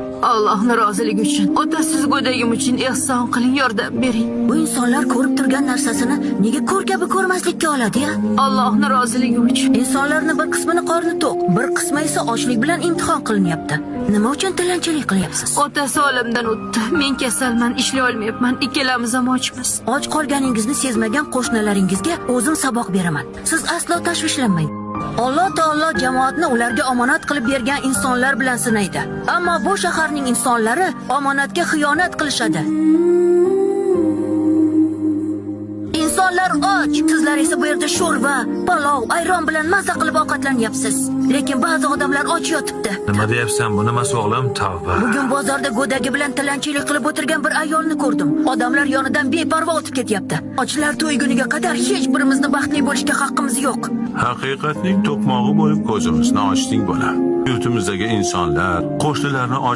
Allohning roziligi uchun, otasiz go'dagim uchun ehson qiling, yordam bering. Bu insonlar ko'rib turgan narsasini nega ko'r kabi ko'rmaslikka oladi-ya? Allohning roziligi uchun. Insonlarning bir qismini qorni to'q, bir qismi esa ochlik bilan imtihon qilinyapti. Nima uchun tilanchilik qilyapsiz? Otasi olamdan o'tdi. Men kasalman, ishlay olmayapman. Ikkalamiz ham ochmiz. Och qolganingizni sezmagan qo'shnalaringizga o'zim saboq beraman. Siz aslo tashvishlanmang. Alloh taolo jamoatni ularga omonat qilib bergan insonlar bilan sinaydi. Ammo bu shaharning insonlari omonatga xiyonat qilishadi. Insonlar och, sizlar esa bu yerda sho'rva, palov, ayron bilan maza qilib ovqatlanyapsiz. Lekin ba'zi odamlar och yotibdi. Nima deyapsan? Bu nima o'g'lim? Tavba. Bugun bozorda go'dagi bilan tilanchilik qilib o'tirgan bir ayolni ko'rdim. Odamlar yonidan beparvo o'tib ketyapti. Ochlar to'yguniga qadar hech birimizni baxtli bo'lishga haqqimiz yo'q. Haqiqatning to'qmog'i bo'lib ko'zimizni ochding bola. Yurtimizdagi insonlar, qo'shnilarni